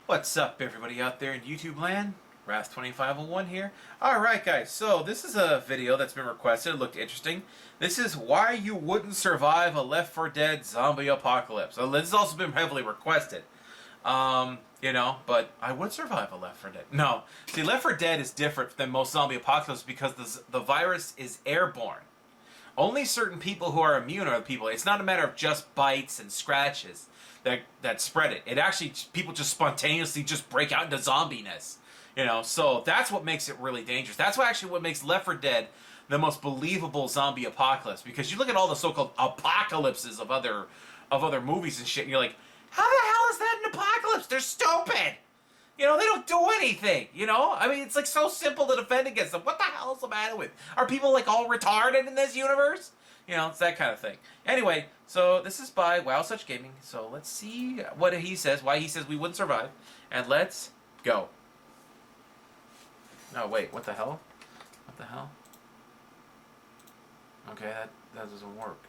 What's up, everybody out there in YouTube land? Wrath2501 here. Alright guys, so this is a video that's been requested. It looked interesting. This is why you wouldn't survive a Left 4 Dead zombie apocalypse. So this has also been heavily requested. But I would survive a Left 4 Dead. No. See, Left 4 Dead is different than most zombie apocalypses because the virus is airborne. Only certain people who are immune are the people. It's not a matter of just bites and scratches that spread it. It actually, people just spontaneously just break out into zombiness. So that's what makes it really dangerous. That's what makes Left 4 Dead the most believable zombie apocalypse. Because you look at all the so-called apocalypses of other movies and shit, and you're like, how the hell is that an apocalypse? They're stupid. They don't do anything, I mean, it's like so simple to defend against them. What the hell is the matter with? Are people like all retarded in this universe? It's that kind of thing. Anyway, so this is by Wow Such Gaming. So let's see what he says, why he says we wouldn't survive. And let's go. No, wait, what the hell? What the hell? Okay, that doesn't work.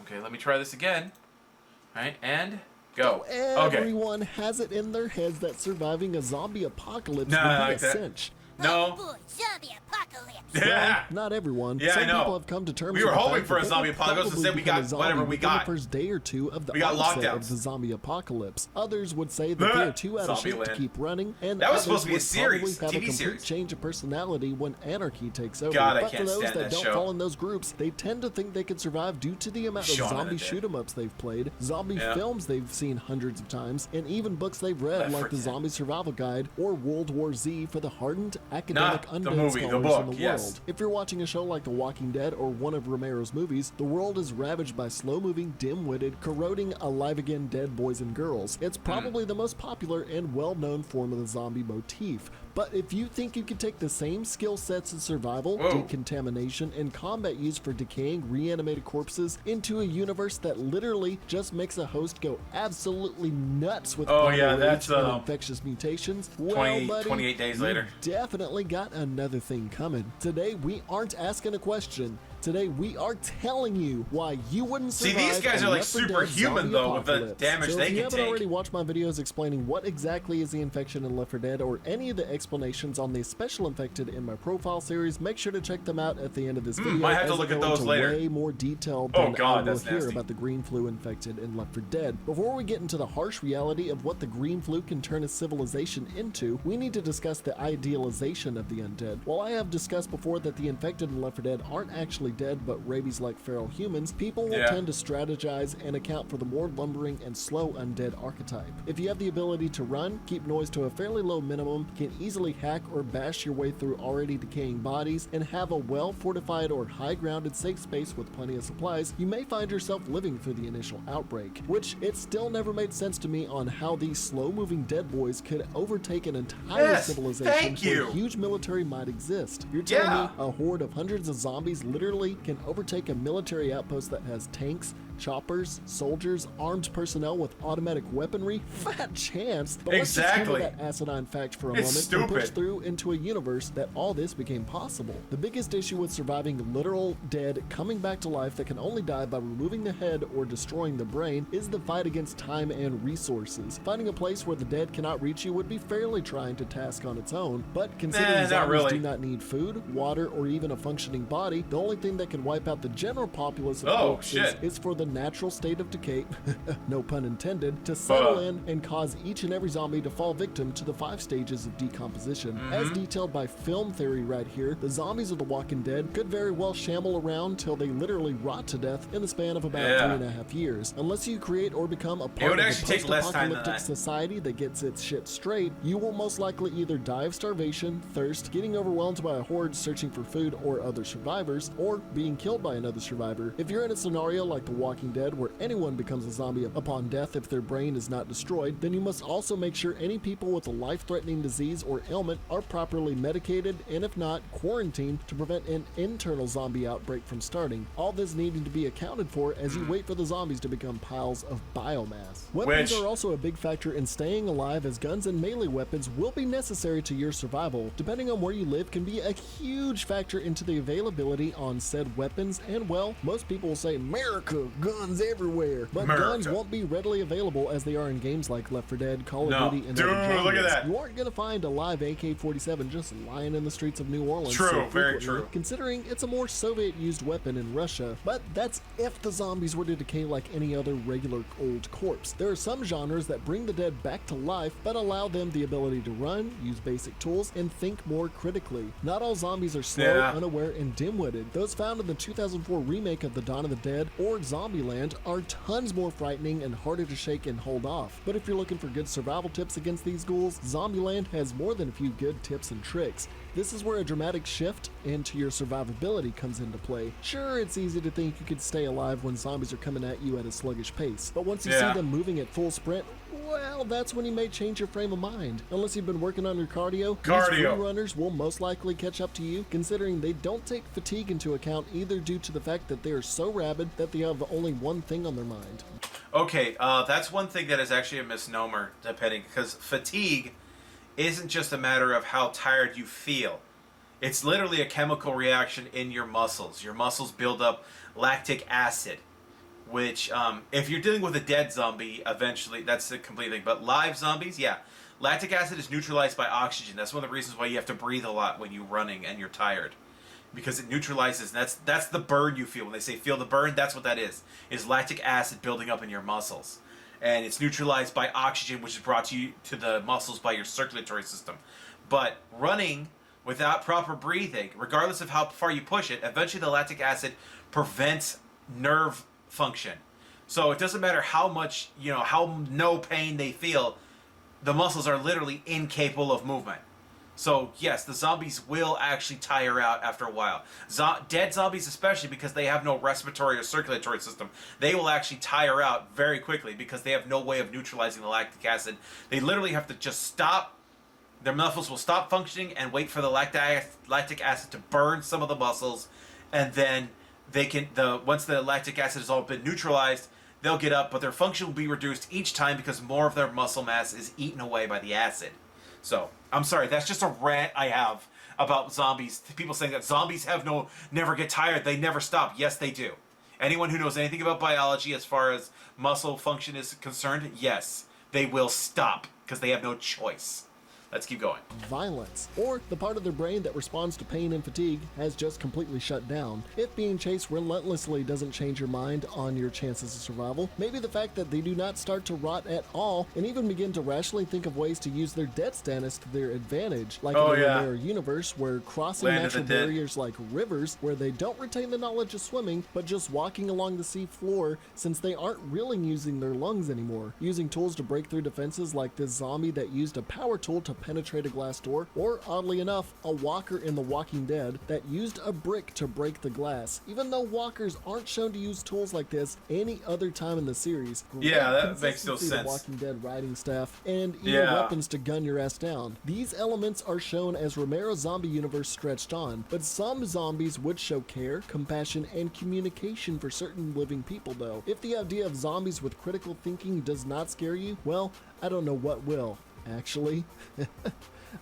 Okay, let me try this again. All right, and go. Everyone has it in their heads that surviving a zombie apocalypse would be a cinch. No. Oh boy, zombie apocalypse. Yeah. Well, not everyone. Yeah, Some I know. people have come to terms We were with the hoping fact for that a they zombie will apocalypse, probably instead we become got a zombie whatever we within got. the first day or two of the We got onset lockdowns. of the zombie apocalypse. Others would say that they are too out of shape to Zombieland. keep running, and That was others supposed to be a would series, probably have TV a complete series. change of personality when anarchy takes over. God, I but for can't those stand that that don't show. fall in those groups, they tend to think they can survive due to the amount of Shaun of the zombie Dead. shoot-'em-ups they've played, zombie Yeah. films they've seen hundreds of times, and even books they've read Left like 4 The Dead. Zombie Survival Guide or World War Z for the hardened academic the undead movie, the scholars book, in the yes. world. If you're watching a show like The Walking Dead or one of Romero's movies, the world is ravaged by slow-moving, dim-witted, corroding, alive-again dead boys and girls. It's probably the most popular and well-known form of the zombie motif. But if you think you can take the same skill sets in survival, Whoa. decontamination, and combat use for decaying, reanimated corpses into a universe that literally just makes a host go absolutely nuts with Oh, primal yeah, rage that's, and infectious mutations, well, 28 days you later. definitely got another thing coming. Today, we aren't asking a question. Today, we are telling you why you wouldn't See, survive. these guys a are like Left 4 Dead superhuman, zombie though, with the apocalypse. damage so they if you can haven't take. already watched my videos explaining what exactly is the infection in Left 4 Dead or any of the explanations on the special infected in my profile series, make sure to check them out at the end of this video. might have to as I look at go those into later. way more detail Oh, than God, I will that's here nasty. about the green flu infected in Left 4 Dead. Before we get into the harsh reality of what the green flu can turn a civilization into, we need to discuss the idealization of the undead. While I have discussed before that the infected in Left 4 Dead aren't actually dead but rabies-like feral humans, people will Yeah. tend to strategize and account for the more lumbering and slow undead archetype. If you have the ability to run, keep noise to a fairly low minimum, can easily hack or bash your way through already decaying bodies, and have a well-fortified or high-grounded safe space with plenty of supplies, you may find yourself living through the initial outbreak, which it still never made sense to me on how these slow-moving dead boys could overtake an entire Yes, civilization thank you. where huge military might exist. You're telling Yeah. me a horde of hundreds of zombies literally can overtake a military outpost that has tanks, choppers, soldiers, armed personnel with automatic weaponry? Fat chance. But let's just Exactly. handle that asinine fact for a It's moment stupid. and push through into a universe that all this became possible. The biggest issue with surviving literal dead coming back to life that can only die by removing the head or destroying the brain is the fight against time and resources. Finding a place where the dead cannot reach you would be fairly trying to task on its own, but considering Not zombies really. do not need food, water, or even a functioning body, the only thing that can wipe out the general populace of Oh, corpses shit. is for the natural state of decay, no pun intended, to settle in and cause each and every zombie to fall victim to the 5 stages of decomposition. As detailed by film theory right here, the zombies of The Walking Dead could very well shamble around till they literally rot to death in the span of about Yeah. 3.5 years. Unless you create or become a would part of a actually take less time than post-apocalyptic that. society that gets its shit straight, you will most likely either die of starvation, thirst, getting overwhelmed by a horde searching for food or other survivors, or being killed by another survivor. If you're in a scenario like The Walking Dead where anyone becomes a zombie upon death if their brain is not destroyed, then you must also make sure any people with a life-threatening disease or ailment are properly medicated, and if not, quarantined to prevent an internal zombie outbreak from starting. All this needing to be accounted for as you wait for the zombies to become piles of biomass. Weapons Which- are also a big factor in staying alive, as guns and melee weapons will be necessary to your survival. Depending on where you live can be a huge factor into the availability on said weapons, and well, most people will say America, guns everywhere. But America. guns won't be readily available as they are in games like Left 4 Dead, Call of Duty, and Dude, other genres. look at that. You aren't going to find a live AK-47 just lying in the streets of New Orleans. True, so very true. Considering it's a more Soviet-used weapon in Russia. But that's if the zombies were to decay like any other regular old corpse. There are some genres that bring the dead back to life, but allow them the ability to run, use basic tools, and think more critically. Not all zombies are slow, unaware, and dim-witted. Those found in the 2004 remake of The Dawn of the Dead or Zombieland are tons more frightening and harder to shake and hold off. But if you're looking for good survival tips against these ghouls, Zombieland has more than a few good tips and tricks. This is where a dramatic shift into your survivability comes into play. Sure, it's easy to think you could stay alive when zombies are coming at you at a sluggish pace, but once you see them moving at full sprint, well, that's when you may change your frame of mind. Unless you've been working on your cardio. These free runners will most likely catch up to you, considering they don't take fatigue into account either due to the fact that they are so rabid that they have only one thing on their mind. Okay, that's one thing that is actually a misnomer, depending, because fatigue isn't just a matter of how tired you feel. It's literally a chemical reaction in your muscles. Your muscles build up lactic acid, which, if you're dealing with a dead zombie, eventually, that's a complete thing. But live zombies, yeah. Lactic acid is neutralized by oxygen. That's one of the reasons why you have to breathe a lot when you're running and you're tired. Because it neutralizes, that's the burn you feel. When they say feel the burn, that's what that is lactic acid building up in your muscles. And it's neutralized by oxygen, which is brought to you to the muscles by your circulatory system. But running without proper breathing, regardless of how far you push it, eventually the lactic acid prevents nerve function. So it doesn't matter how much, how no pain they feel, the muscles are literally incapable of movement. So yes, the zombies will actually tire out after a while. Dead zombies especially, because they have no respiratory or circulatory system, they will actually tire out very quickly because they have no way of neutralizing the lactic acid. They literally have to just stop. Their muscles will stop functioning and wait for the lactic acid to burn some of the muscles, and then they can once the lactic acid has all been neutralized, they'll get up, but their function will be reduced each time because more of their muscle mass is eaten away by the acid. So, I'm sorry, that's just a rant I have about zombies. People saying that zombies never get tired, they never stop. Yes, they do. Anyone who knows anything about biology as far as muscle function is concerned, yes, they will stop because they have no choice. Let's keep going. Violence, or the part of their brain that responds to pain and fatigue, has just completely shut down. If being chased relentlessly doesn't change your mind on your chances of survival, maybe the fact that they do not start to rot at all and even begin to rationally think of ways to use their dead status to their advantage, like in the Romero universe, where crossing natural barriers like rivers, where they don't retain the knowledge of swimming, but just walking along the sea floor since they aren't really using their lungs anymore, using tools to break through defenses like this zombie that used a power tool to penetrate a glass door, or oddly enough, a walker in The Walking Dead that used a brick to break the glass. Even though walkers aren't shown to use tools like this any other time in the series. Yeah, that makes no sense. The Walking Dead writing staff, and even weapons to gun your ass down. These elements are shown as Romero's zombie universe stretched on, but some zombies would show care, compassion, and communication for certain living people though. If the idea of zombies with critical thinking does not scare you, well, I don't know what will. Actually,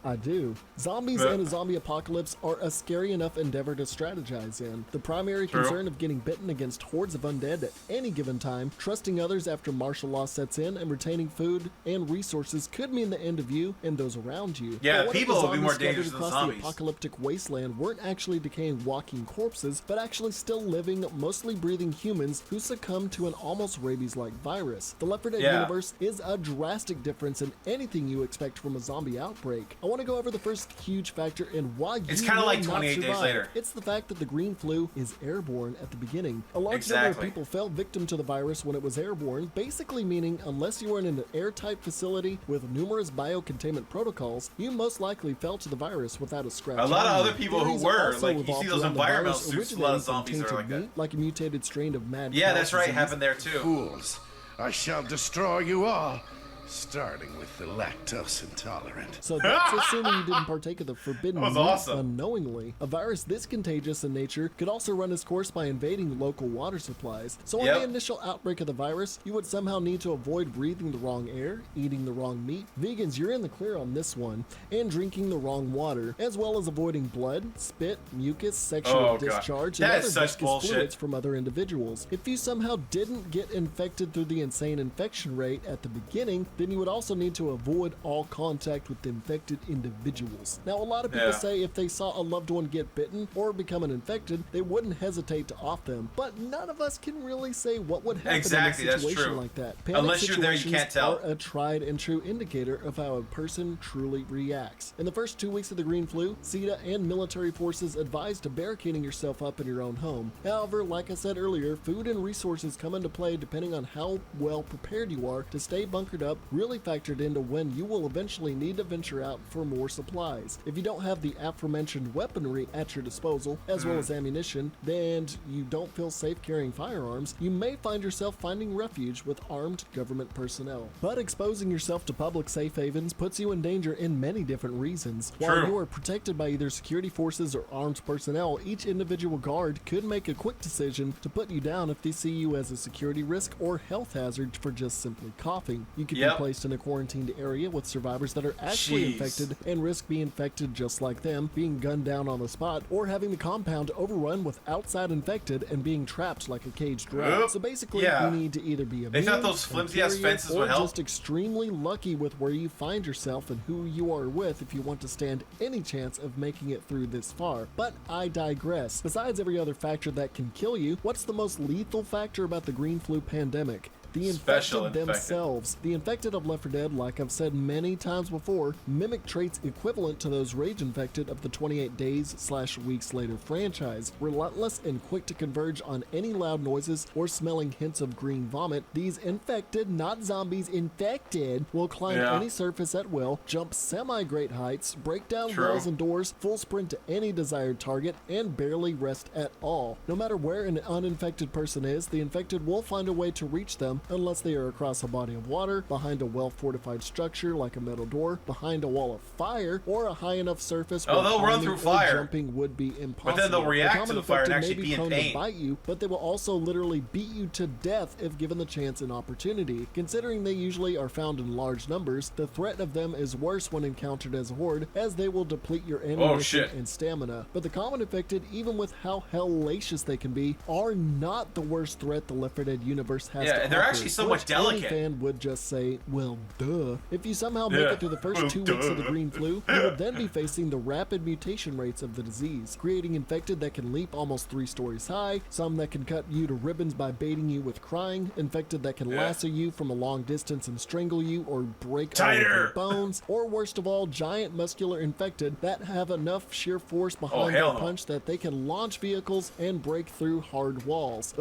I do. Zombies and a zombie apocalypse are a scary enough endeavor to strategize in. The primary concern of getting bitten against hordes of undead at any given time, trusting others after martial law sets in, and retaining food and resources could mean the end of you and those around you. Yeah, people will be more dangerous than zombies. The apocalyptic wasteland weren't actually decaying walking corpses, but actually still living, mostly breathing humans who succumbed to an almost rabies-like virus. The Left 4 Dead universe is a drastic difference in anything you expect from a zombie outbreak. I want to go over the first huge factor and why it's kind of like 28 days later. It's the fact that the green flu is airborne at the beginning. A large number of people fell victim to the virus when it was airborne, basically meaning unless you were in an airtight facility with numerous biocontainment protocols, you most likely fell to the virus without a scratch. A lot of other people who were, like, you see those environmental suits, a lot of zombies are like that. Like a mutated strain of mad cow that's right, happened there too. Fools, I shall destroy you all. starting with the lactose intolerant. So that's assuming you didn't partake of the forbidden That was meat awesome. unknowingly. A virus this contagious in nature could also run its course by invading local water supplies. So on the initial outbreak of the virus, you would somehow need to avoid breathing the wrong air, eating the wrong meat. Vegans, you're in the clear on this one. And drinking the wrong water, as well as avoiding blood, spit, mucus, sexual discharge, and That other is such viscous bullshit. fluids from other individuals. If you somehow didn't get infected through the insane infection rate at the beginning, then you would also need to avoid all contact with infected individuals. Now, a lot of people say if they saw a loved one get bitten or become infected, they wouldn't hesitate to off them. But none of us can really say what would happen in a situation like that. Panic Unless you're there, you situations can't tell. are a tried and true indicator of how a person truly reacts. In the first 2 weeks of the green flu, CETA and military forces advised to barricading yourself up in your own home. However, like I said earlier, food and resources come into play depending on how well prepared you are to stay bunkered up, really factored into when you will eventually need to venture out for more supplies. If you don't have the aforementioned weaponry at your disposal, as well as ammunition, then you don't feel safe carrying firearms, you may find yourself finding refuge with armed government personnel. But exposing yourself to public safe havens puts you in danger in many different reasons. While you are protected by either security forces or armed personnel, each individual guard could make a quick decision to put you down if they see you as a security risk or health hazard for just simply coughing. You could be placed in a quarantined area with survivors that are actually infected and risk being infected just like them, being gunned down on the spot, or having the compound overrun with outside infected and being trapped like a caged rat. So basically, you need to either be immune, they thought those flimsy ass fences or would help. just extremely lucky with where you find yourself and who you are with if you want to stand any chance of making it through this far. But I digress. Besides every other factor that can kill you, what's the most lethal factor about the green flu pandemic? The infected themselves. The infected of Left 4 Dead, like I've said many times before, mimic traits equivalent to those rage infected of the 28 days/weeks later franchise. Relentless and quick to converge on any loud noises or smelling hints of green vomit, these infected, not zombies, infected, will climb any surface at will, jump semi-great heights, break down walls and doors, full sprint to any desired target, and barely rest at all. No matter where an uninfected person is, the infected will find a way to reach them, unless they are across a body of water, behind a well-fortified structure like a metal door, behind a wall of fire, or a high enough surface where they'll run through fire. Jumping would be impossible. But then they'll react to the fire and actually may be in prone pain. to bite you, but they will also literally beat you to death if given the chance and opportunity. Considering they usually are found in large numbers, the threat of them is worse when encountered as a horde, as they will deplete your ammunition and stamina. But the common infected, even with how hellacious they can be, are not the worst threat the Left 4 Dead universe has to offer. Actually so much delicate. Any fan would just say, well, duh. If you somehow make it through the first 2 weeks of the green flu, you would then be facing the rapid mutation rates of the disease, creating infected that can leap almost 3 stories high, some that can cut you to ribbons by baiting you with crying, infected that can lasso you from a long distance and strangle you or break all of your bones, or worst of all, giant muscular infected that have enough sheer force behind their punch that they can launch vehicles and break through hard walls.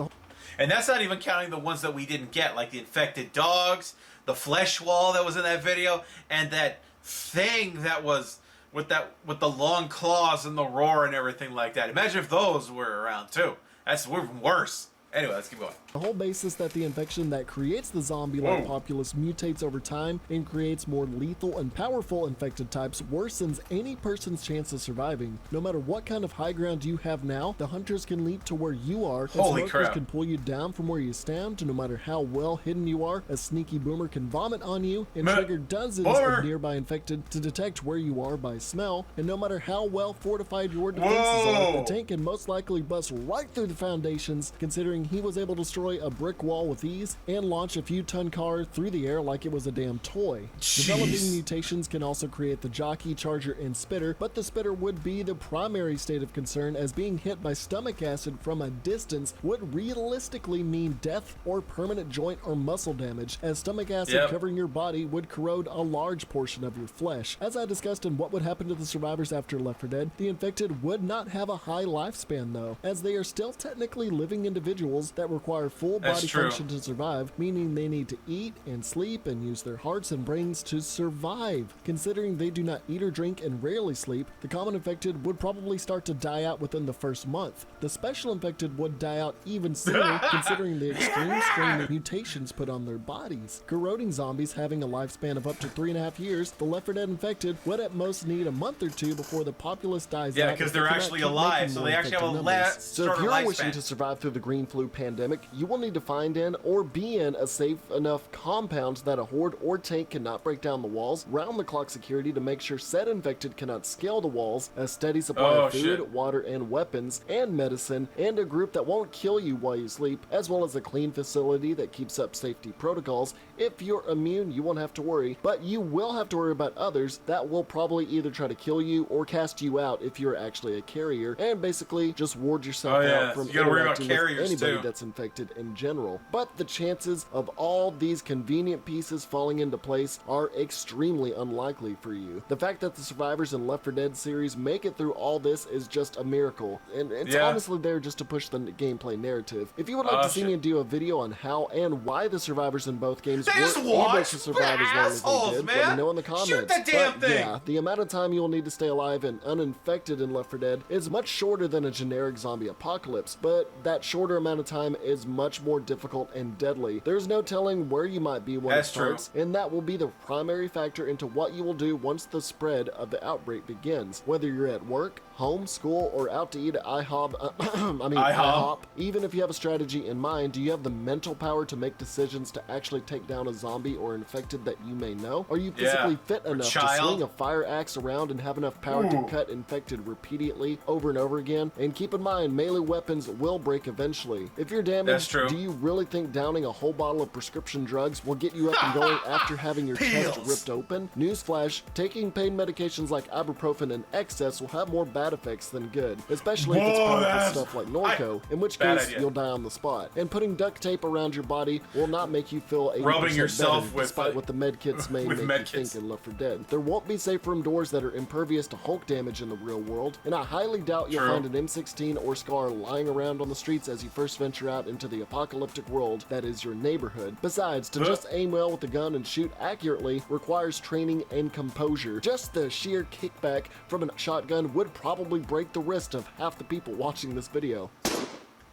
And that's not even counting the ones that we didn't get, like the infected dogs, the flesh wall that was in that video, and that thing that was with the long claws and the roar and everything like that. Imagine if those were around too. That's even worse. Anyway, let's keep going. The whole basis that the infection that creates the zombie-like populace mutates over time and creates more lethal and powerful infected types worsens any person's chance of surviving. No matter what kind of high ground you have now, the hunters can leap to where you are, and smokers can pull you down from where you stand. No matter how well hidden you are, a sneaky boomer can vomit on you and trigger dozens of nearby infected to detect where you are by smell. And no matter how well fortified your defenses are, the tank can most likely bust right through the foundations, considering he was able to destroy a brick wall with ease and launch a few ton car through the air like it was a damn toy. Developing mutations can also create the jockey, charger, and spitter, but the spitter would be the primary state of concern, as being hit by stomach acid from a distance would realistically mean death or permanent joint or muscle damage, as stomach acid covering your body would corrode a large portion of your flesh. As I discussed in what would happen to the survivors after Left 4 Dead, the infected would not have a high lifespan though, as they are still technically living individuals that require full That's body true. function to survive, meaning they need to eat and sleep and use their hearts and brains to survive. Considering they do not eat or drink and rarely sleep, the common infected would probably start to die out within the first month. The special infected would die out even sooner, considering the extreme strain that mutations put on their bodies. Corroding zombies having a lifespan of up to 3.5 years, the Left 4 Dead infected would at most need a month or two before the populace dies Yeah, out. because if they they're cannot actually keep alive, making so more they actually have a infected numbers. less So if shorter you're wishing lifespan. to survive through the green flu pandemic, you will need to find in or be in a safe enough compound that a horde or tank cannot break down the walls, round-the-clock security to make sure said infected cannot scale the walls, a steady supply Oh, of food, shit. water, and weapons, and medicine, and a group that won't kill you while you sleep, as well as a clean facility that keeps up safety protocols. If you're immune, you won't have to worry, but you will have to worry about others that will probably either try to kill you or cast you out if you're actually a carrier, and basically just ward yourself Oh, yeah. out from You gotta worry about interacting with carriers, anybody too. that's infected in general. But the chances of all these convenient pieces falling into place are extremely unlikely for you. The fact that the survivors in Left 4 Dead series make it through all this is just a miracle, and it's Yeah. honestly there just to push the gameplay narrative. If you would like Oh, to see shit. me do a video on how and why the survivors in both games They were just able watch to survive as long as they assholes, did, let man. me know in the comments. Shoot the damn But thing. yeah, the amount of time you will need to stay alive and uninfected in Left 4 Dead is much shorter than a generic zombie apocalypse, but that shorter amount of time is much more difficult and deadly. There's no telling where you might be when That's it starts, true. and that will be the primary factor into what you will do once the spread of the outbreak begins. Whether you're at work, home, school, or out to eat at IHOP, even if you have a strategy in mind, do you have the mental power to make decisions to actually take down a zombie or infected that you may know? Are you physically fit Or enough to child. swing a fire axe around and have enough power to cut infected repeatedly over and over again? And keep in mind, melee weapons will break eventually. If you're That's damaged, true. do you really think downing a whole bottle of prescription drugs will get you up and going after having your chest Pills. ripped open? Newsflash, taking pain medications like ibuprofen in excess will have more bad effects than good, especially if it's Whoa, powerful that's- stuff like Norco, in which Bad case idea. you'll die on the spot. And putting duct tape around your body will not make you feel 80% Rubbing yourself better, with, despite what the medkits may with make med you kits. think in Left 4 Dead. There won't be safe room doors that are impervious to Hulk damage in the real world, and I highly doubt you'll True. find an M16 or SCAR lying around on the streets as you first venture out into the apocalyptic world that is your neighborhood. Besides, to just aim well with the gun and shoot accurately requires training and composure. Just the sheer kickback from a shotgun would probably break the wrist of half the people watching this video.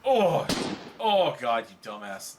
Oh, oh God, you dumbass.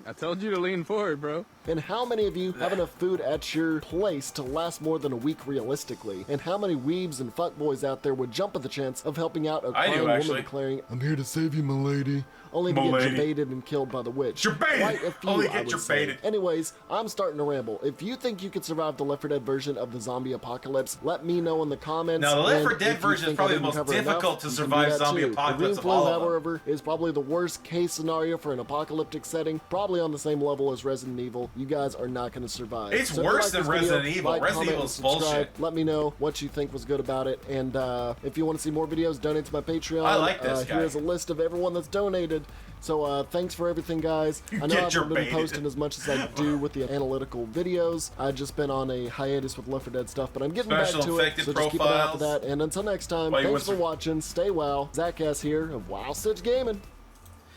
I told you to lean forward, bro. And how many of you have enough food at your place to last more than a week realistically? And how many weebs and fuckboys out there would jump at the chance of helping out a I do, crying woman actually. declaring, "I'm here to save you, my lady," only to get M'lady. jebaited and killed by the witch? Jebaited! Quite a few, Only I get would say. jebaited. Anyways, I'm starting to ramble. If you think you could survive the Left 4 Dead version of the zombie apocalypse, let me know in the comments. Now, the Left 4 And Dead if you version is think probably I the didn't most cover difficult enough, to you can do survive that zombie too. apocalypse The green of flu, all of them. however, is probably the worst case scenario for an apocalyptic setting, probably on the same level as Resident Evil. You guys are not going to survive. It's So if you worse like than this video, Resident Evil. like, Resident comment, Evil and is subscribe. bullshit. Let me know what you think was good about it, and if you want to see more videos, donate to my Patreon. I like this guy. Here's a list of everyone that's donated. So thanks for everything, guys. I know I Get your haven't been baited. posting as much as I do with the analytical videos. I've just been on a hiatus with Left 4 Dead stuff, but I'm getting Special back to it. infected So just keep an eye out for profiles. that. And until next time, Why you thanks for want to- watching. Stay wow. Zach S here of Wow Stitch Gaming.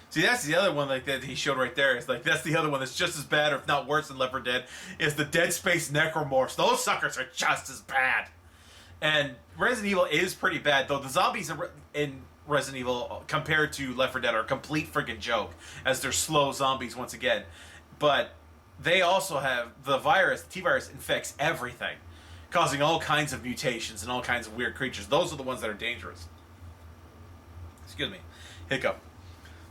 See, that's the other one like that he showed right there. It's like that's the other one that's just as bad, or if not worse than Left 4 Dead, is the Dead Space Necromorphs. Those suckers are just as bad. And Resident Evil is pretty bad, though. The zombies in Resident Evil compared to Left 4 Dead are a complete freaking joke, as they're slow zombies once again. But they also have the virus. The T-virus infects everything, causing all kinds of mutations and all kinds of weird creatures. Those are the ones that are dangerous. Excuse me. Hiccup.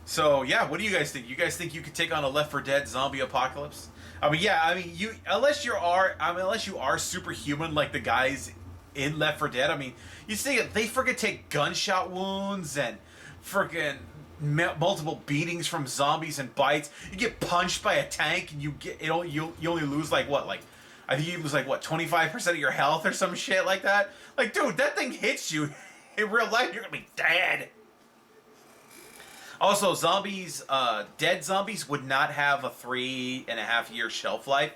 So yeah, what do you guys think? You guys think you could take on a Left 4 Dead zombie apocalypse? I mean, yeah. I mean, unless you are superhuman like the guys in Left 4 Dead. I mean, you see, they freaking take gunshot wounds and freaking multiple beatings from zombies and bites. You get punched by a tank and you only lose like what, like I think you lose like what 25% of your health or some shit like that. Like, dude, that thing hits you in real life, you're gonna be dead. Also, zombies, dead zombies would not have a 3.5-year shelf life.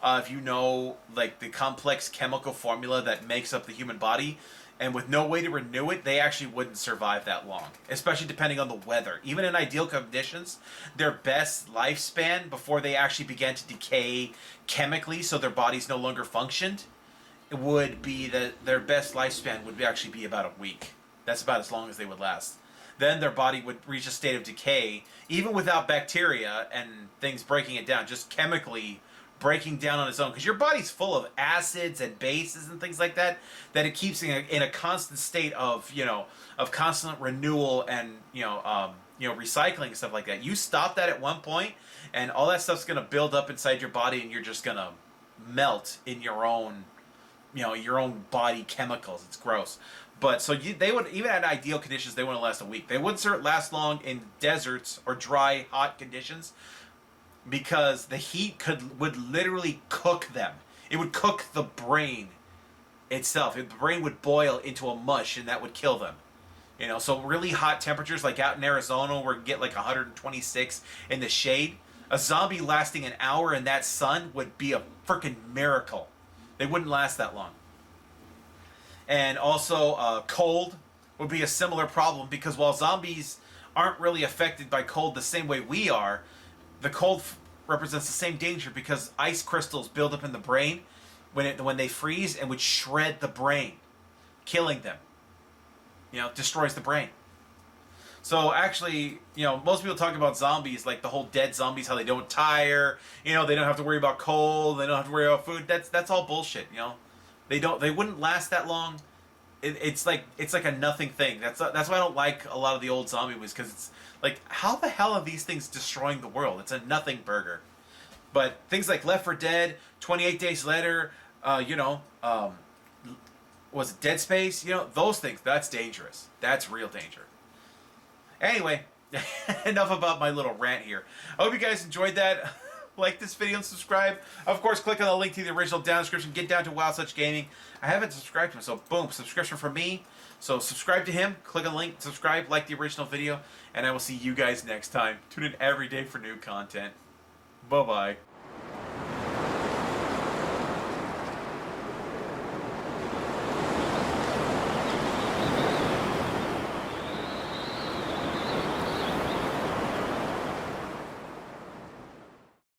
If you know, like, the complex chemical formula that makes up the human body, and with no way to renew it, they actually wouldn't survive that long, especially depending on the weather. Even in ideal conditions, their best lifespan before they actually began to decay chemically so their bodies no longer functioned would be that their best lifespan would actually be about a week. That's about as long as they would last. Then their body would reach a state of decay, even without bacteria and things breaking it down, just chemically breaking down on its own, because your body's full of acids and bases and things like that it keeps in a constant state of of constant renewal and recycling and stuff like that. You stop that at one point, and all that stuff's gonna build up inside your body, and you're just gonna melt in your own your own body chemicals. It's gross. But so they would, even at ideal conditions, they wouldn't last a week. They wouldn't last long in deserts or dry, hot conditions, because the heat would literally cook them. It would cook the brain itself. The brain would boil into a mush, and that would kill them. So really hot temperatures, like out in Arizona, where you get like 126 in the shade, a zombie lasting an hour in that sun would be a freaking miracle. They wouldn't last that long. And also, cold would be a similar problem, because while zombies aren't really affected by cold the same way we are, the cold represents the same danger, because ice crystals build up in the brain when they freeze and would shred the brain, killing them. Destroys the brain. So actually, most people talk about zombies like the whole dead zombies, how they don't tire, they don't have to worry about cold, they don't have to worry about food. That's all bullshit, They wouldn't last that long. It's like a nothing thing. That's why I don't like a lot of the old zombie movies, because it's like, how the hell are these things destroying the world? It's a nothing burger. But things like Left 4 Dead, 28 Days Later, was it Dead Space? Those things, that's dangerous. That's real danger. Anyway, enough about my little rant here. I hope you guys enjoyed that. Like this video and subscribe. Of course, click on the link to the original down description. Get down to Wild Such Gaming. I haven't subscribed to him, so boom, subscription from me. So subscribe to him. Click on the link, subscribe, like the original video, and I will see you guys next time. Tune in every day for new content. Bye-bye.